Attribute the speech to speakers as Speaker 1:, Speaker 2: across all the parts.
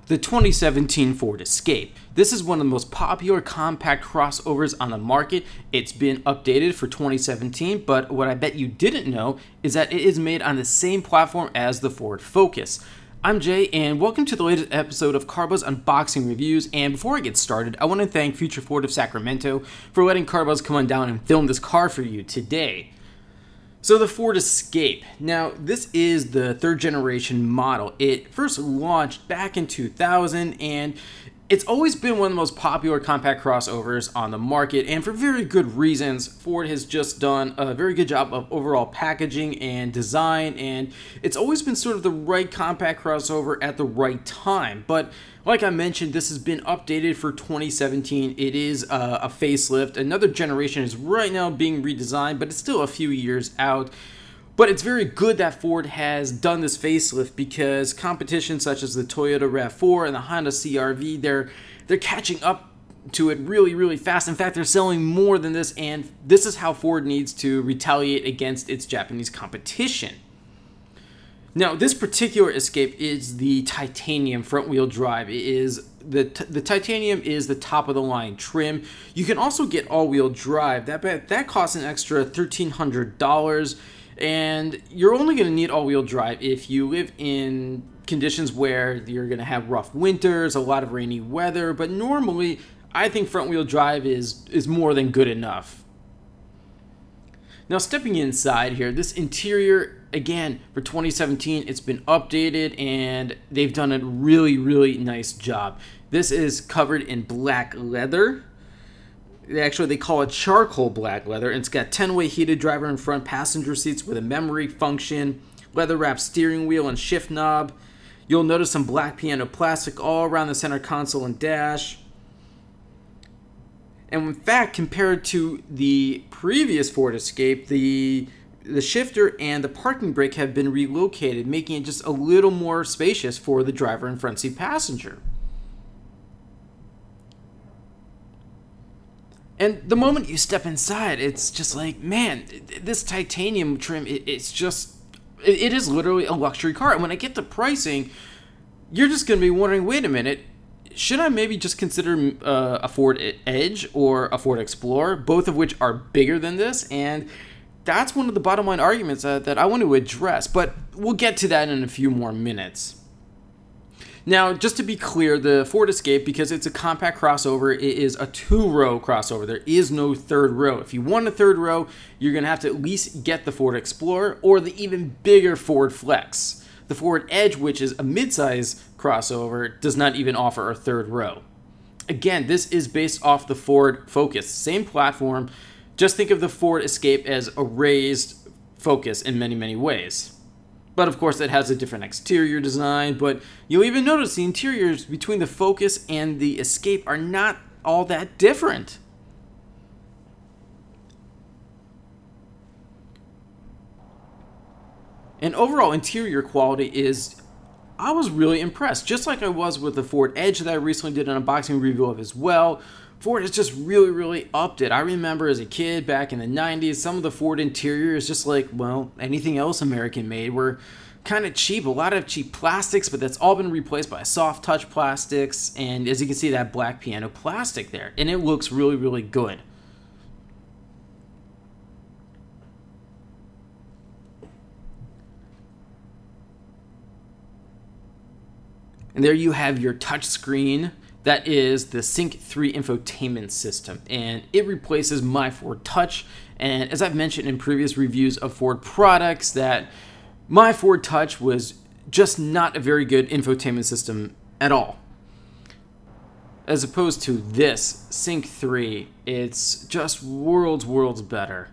Speaker 1: The 2017 Ford Escape. This is one of the most popular compact crossovers on the market. It's been updated for 2017, but what I bet you didn't know is that it is made on the same platform as the Ford Focus. I'm Jay, and welcome to the latest episode of CarBuzz Unboxing Reviews. And before I get started, I want to thank Future Ford of Sacramento for letting CarBuzz come on down and film this car for you today. So the Ford Escape. Now, this is the third generation model. It first launched back in 2000, and it's always been one of the most popular compact crossovers on the market, and for very good reasons. Ford has just done a very good job of overall packaging and design, and it's always been sort of the right compact crossover at the right time. But like I mentioned, this has been updated for 2017. It is a facelift. Another generation is right now being redesigned, but it's still a few years out. But it's very good that Ford has done this facelift because competition such as the Toyota RAV4 and the Honda CR-V, they're catching up to it really fast. In fact, they're selling more than this, and this is how Ford needs to retaliate against its Japanese competition. Now, this particular Escape is the titanium front-wheel drive. It is the titanium is the top-of-the-line trim. You can also get all-wheel drive. That costs an extra $1,300, and you're only going to need all-wheel drive if you live in conditions where you're going to have rough winters, a lot of rainy weather. But normally, I think front-wheel drive is more than good enough. Now, stepping inside here, this interior, again, for 2017, it's been updated, and they've done a really nice job. This is covered in black leather. They call it charcoal black leather, and it's got 10-way heated driver and front passenger seats with a memory function, leather-wrapped steering wheel and shift knob. You'll notice some black piano plastic all around the center console and dash. And in fact, compared to the previous Ford Escape, the shifter and the parking brake have been relocated, making it just a little more spacious for the driver and front seat passenger. And the moment you step inside, it's just like, man, this titanium trim, it is literally a luxury car. And when I get to pricing, you're just going to be wondering, wait a minute, should I maybe just consider a Ford Edge or a Ford Explorer, both of which are bigger than this? And that's one of the bottom line arguments that I want to address, but we'll get to that in a few more minutes. Now, just to be clear, the Ford Escape, because it's a compact crossover, it is a two-row crossover. There is no third row. If you want a third row, you're going to have to at least get the Ford Explorer or the even bigger Ford Flex. The Ford Edge, which is a midsize crossover, does not even offer a third row. Again, this is based off the Ford Focus, same platform. Just think of the Ford Escape as a raised Focus in many ways. But of course, it has a different exterior design, but you'll even notice the interiors between the Focus and the Escape are not all that different. And overall interior quality I was really impressed, just like I was with the Ford Edge that I recently did an unboxing review of as well. Ford has just really upped it. I remember as a kid back in the 90s, some of the Ford interiors, just like, well, anything else American made, were kind of cheap. A lot of cheap plastics, but that's all been replaced by soft touch plastics. And as you can see, that black piano plastic there, and it looks really good. And there you have your touch screen. That is the Sync 3 infotainment system, and it replaces My Ford Touch. And as I've mentioned in previous reviews of Ford products, that My Ford Touch was just not a very good infotainment system at all. As opposed to this Sync 3, it's just worlds better.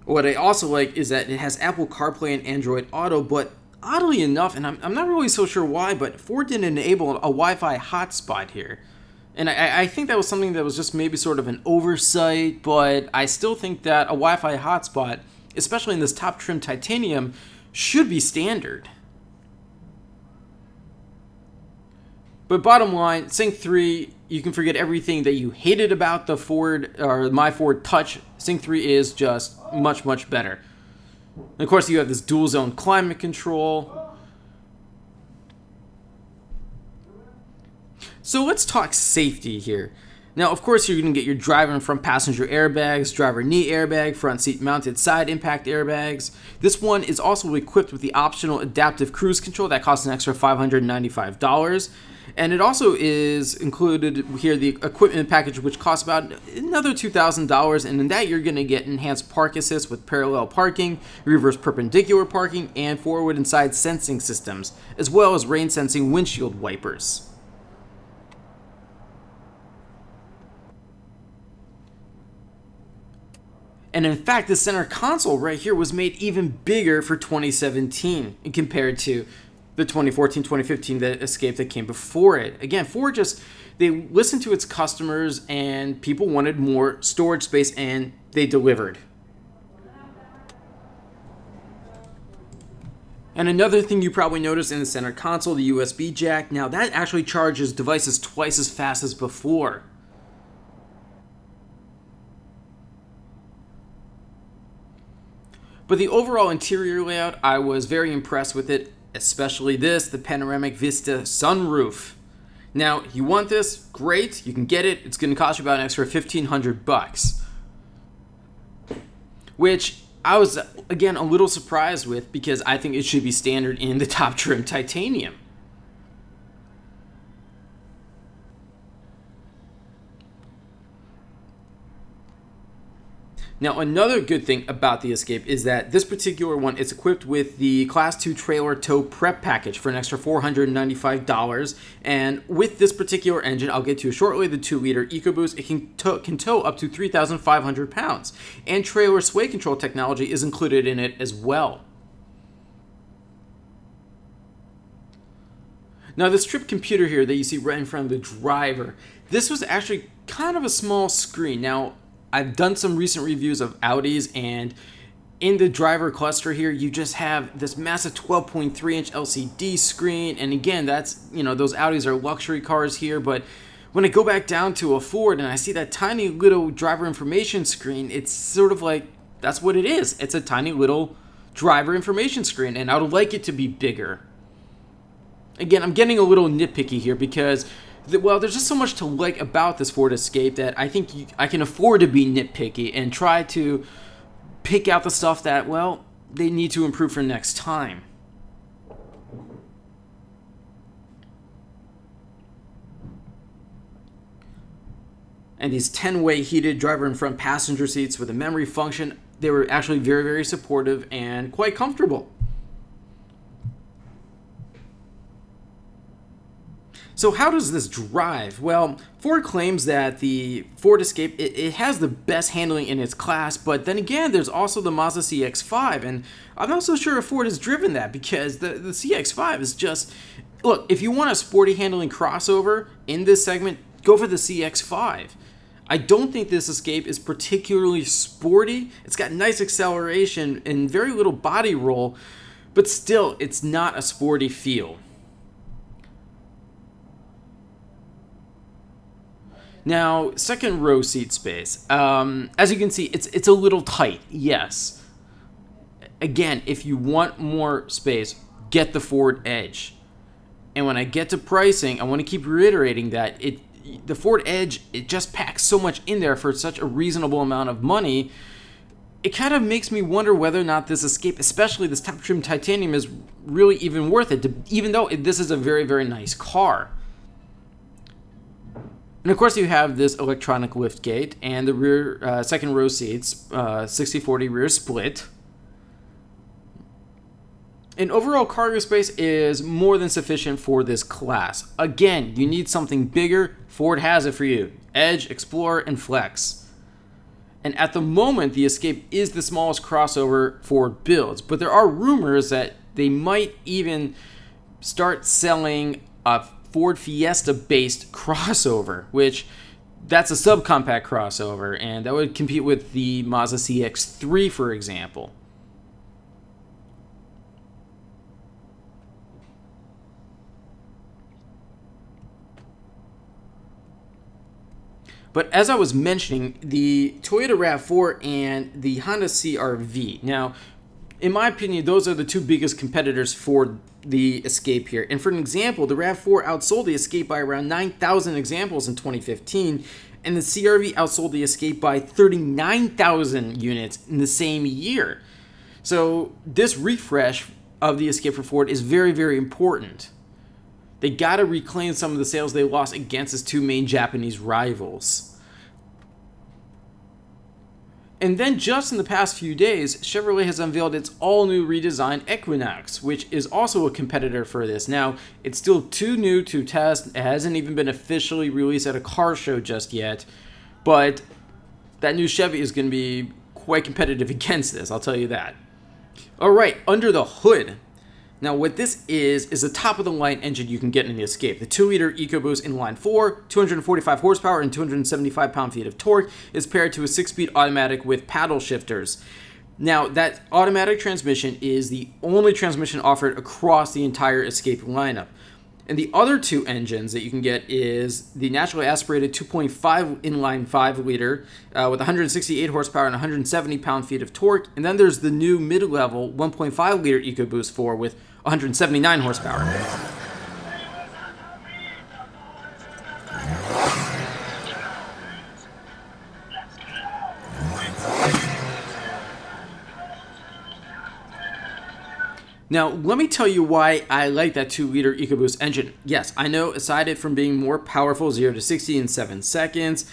Speaker 1: What I also like is that it has Apple CarPlay and Android Auto, but oddly enough, and I'm not really so sure why, but Ford didn't enable a Wi-Fi hotspot here. And I think that was something that was just maybe sort of an oversight, but I still think that a Wi-Fi hotspot, especially in this top trim titanium, should be standard. But bottom line, Sync 3, you can forget everything that you hated about the Ford or My Ford Touch. Sync 3 is just much better. And of course, you have this dual zone climate control. So let's talk safety here. Now, of course, you're going to get your driver and front passenger airbags, driver knee airbag, front seat mounted side impact airbags. This one is also equipped with the optional adaptive cruise control that costs an extra $595. And it also is included here the equipment package, which costs about another $2,000. And in that, you're going to get enhanced park assist with parallel parking, reverse perpendicular parking, and forward and side sensing systems, as well as rain sensing windshield wipers. And in fact, the center console right here was made even bigger for 2017 compared to the 2014, 2015 that Escape that came before it. Again, Ford they listened to its customers and people wanted more storage space, and they delivered. And another thing you probably noticed in the center console, the USB jack. Now that actually charges devices twice as fast as before. But the overall interior layout, I was very impressed with it, especially the Panoramic Vista sunroof. Now, you want this? Great, you can get it. It's going to cost you about an extra $1,500, which I was, again, a little surprised with because I think it should be standard in the top trim titanium. Now, another good thing about the Escape is that this particular one is equipped with the Class 2 trailer tow prep package for an extra $495. And with this particular engine, I'll get to shortly, the 2-liter EcoBoost, it can tow up to 3,500 pounds. And trailer sway control technology is included in it as well. Now, this trip computer here that you see right in front of the driver, this was actually kind of a small screen. Now, I've done some recent reviews of Audis, and in the driver cluster here, you just have this massive 12.3-inch LCD screen. And again, that's, those Audis are luxury cars here, but when I go back down to a Ford and I see that tiny little driver information screen, it's sort of like, that's what it is. It's a tiny little driver information screen, and I would like it to be bigger. Again, I'm getting a little nitpicky here because, well, there's just so much to like about this Ford Escape that I think I can afford to be nitpicky and try to pick out the stuff that, well, they need to improve for next time. And these 10-way heated driver and front passenger seats with a memory function, they were actually very, very supportive and quite comfortable. So how does this drive? Well, Ford claims that the Ford Escape, it has the best handling in its class, but then again, there's also the Mazda CX-5, and I'm not so sure if Ford has driven that because the CX-5 is just, look, if you want a sporty handling crossover in this segment, go for the CX-5. I don't think this Escape is particularly sporty. It's got nice acceleration and very little body roll, but still, it's not a sporty feel. Now, second row seat space. As you can see, it's a little tight, yes. Again, if you want more space, get the Ford Edge. And when I get to pricing, I want to keep reiterating that the Ford Edge, it just packs so much in there for such a reasonable amount of money. It kind of makes me wonder whether or not this Escape, especially this top trim titanium, is really even worth it, even though this is a very, very nice car. And of course, you have this electronic liftgate and the rear second row seats, 60/40 rear split. And overall cargo space is more than sufficient for this class. Again, you need something bigger. Ford has it for you. Edge, Explorer, and Flex. And at the moment, the Escape is the smallest crossover Ford builds, but there are rumors that they might even start selling a Ford Fiesta-based crossover, which that's a subcompact crossover, and that would compete with the Mazda CX-3, for example. But as I was mentioning, the Toyota RAV4 and the Honda CR-V. Now, In my opinion, those are the two biggest competitors for the Escape here. And for an example, the RAV4 outsold the Escape by around 9,000 examples in 2015, and the CR-V outsold the Escape by 39,000 units in the same year. So this refresh of the Escape for Ford is very, very important. They got to reclaim some of the sales they lost against its two main Japanese rivals. And then just in the past few days, Chevrolet has unveiled its all-new redesigned Equinox, which is also a competitor for this. Now, it's still too new to test. It hasn't even been officially released at a car show just yet. But that new Chevy is going to be quite competitive against this, I'll tell you that. Alright, under the hood. Now what this is the top-of-the-line engine you can get in the Escape. The 2-liter EcoBoost inline-four, 245 horsepower and 275 pound-feet of torque is paired to a 6-speed automatic with paddle shifters. Now that automatic transmission is the only transmission offered across the entire Escape lineup. And the other two engines that you can get is the naturally aspirated 2.5 inline 5-liter with 168 horsepower and 170 pound-feet of torque. And then there's the new mid-level 1.5-liter EcoBoost 4 with 179 horsepower. Now, let me tell you why I like that 2-liter EcoBoost engine. Yes, I know, aside from being more powerful, 0 to 60 in 7 seconds,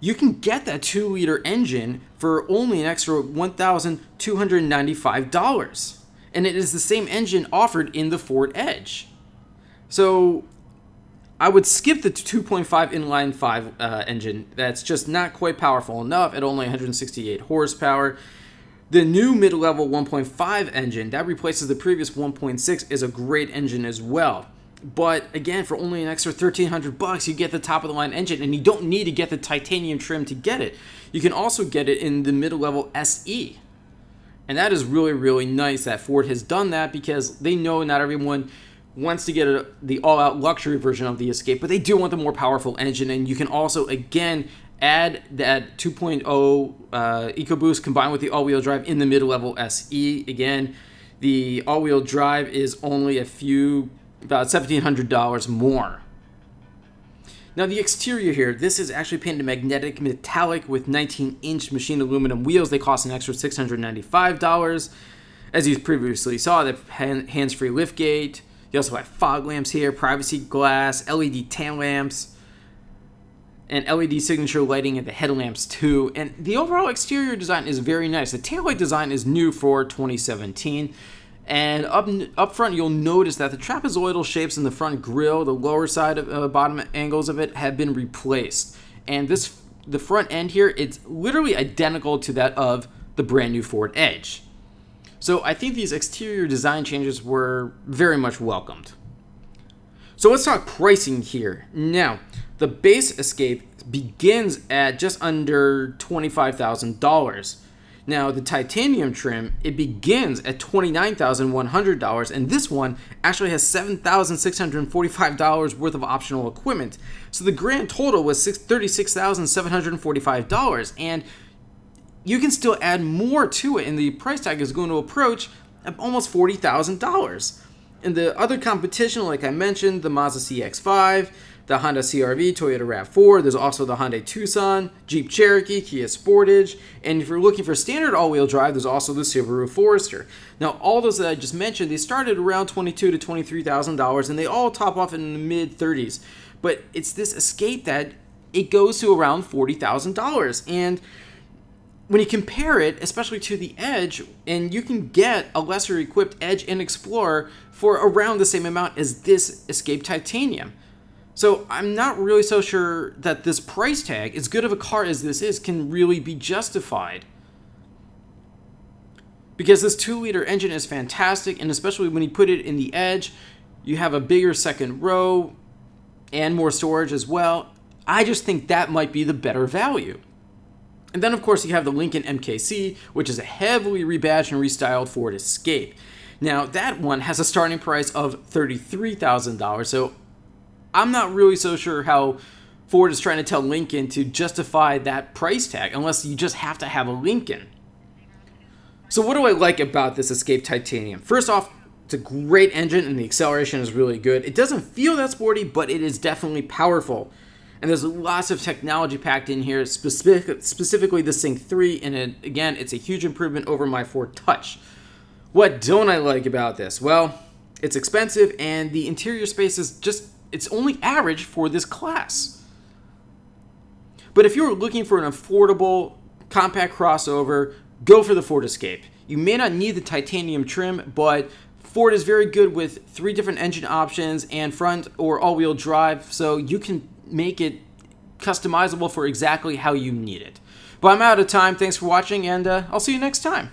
Speaker 1: you can get that 2-liter engine for only an extra $1,295. And it is the same engine offered in the Ford Edge. So, I would skip the 2.5 inline 5 engine. That's just not quite powerful enough at only 168 horsepower. The new mid-level 1.5 engine that replaces the previous 1.6 is a great engine as well. But again, for only an extra $1,300, you get the top-of-the-line engine, and you don't need to get the titanium trim to get it. You can also get it in the mid-level SE. And that is really, really nice that Ford has done that, because they know not everyone wants to get the all-out luxury version of the Escape, but they do want the more powerful engine. And you can also, again, add that 2.0 EcoBoost combined with the all-wheel drive in the mid-level SE. Again, the all-wheel drive is only about $1,700 more. Now the exterior here, this is actually painted magnetic metallic with 19-inch machined aluminum wheels. They cost an extra $695. As you previously saw, the hands-free liftgate. You also have fog lamps here, privacy glass, LED tail lamps, and LED signature lighting at the headlamps too. And the overall exterior design is very nice. The taillight design is new for 2017. And up front, you'll notice that the trapezoidal shapes in the front grille, the lower side of bottom angles of it, have been replaced. And the front end here, it's literally identical to that of the brand new Ford Edge. So I think these exterior design changes were very much welcomed. So let's talk pricing here. Now, the base Escape begins at just under $25,000. Now, the titanium trim, it begins at $29,100, and this one actually has $7,645 worth of optional equipment. So the grand total was $36,745, and you can still add more to it, and the price tag is going to approach almost $40,000. And the other competition, like I mentioned, the Mazda CX-5, the Honda CR-V, Toyota RAV4, there's also the Hyundai Tucson, Jeep Cherokee, Kia Sportage, and if you're looking for standard all-wheel drive, there's also the Subaru Forester. Now, all those that I just mentioned, they started around $22,000 to $23,000, and they all top off in the mid-30s. But it's this Escape that it goes to around $40,000, and when you compare it, especially to the Edge, and you can get a lesser equipped Edge and Explorer for around the same amount as this Escape Titanium. So I'm not really so sure that this price tag, as good of a car as this is, can really be justified. Because this 2-liter engine is fantastic, and especially when you put it in the Edge, you have a bigger second row and more storage as well. I just think that might be the better value. And then, of course, you have the Lincoln MKC, which is a heavily rebadged and restyled Ford Escape. Now, that one has a starting price of $33,000, so I'm not really so sure how Ford is trying to tell Lincoln to justify that price tag, unless you just have to have a Lincoln. So what do I like about this Escape Titanium? First off, it's a great engine and the acceleration is really good. It doesn't feel that sporty, but it is definitely powerful. And there's lots of technology packed in here, specifically the Sync 3, and again, it's a huge improvement over my Ford Touch. What don't I like about this? Well, it's expensive and the interior space is it's only average for this class. But if you're looking for an affordable, compact crossover, go for the Ford Escape. You may not need the titanium trim, but Ford is very good with 3 different engine options and front or all-wheel drive, so you can make it customizable for exactly how you need it. But I'm out of time. Thanks for watching, and I'll see you next time.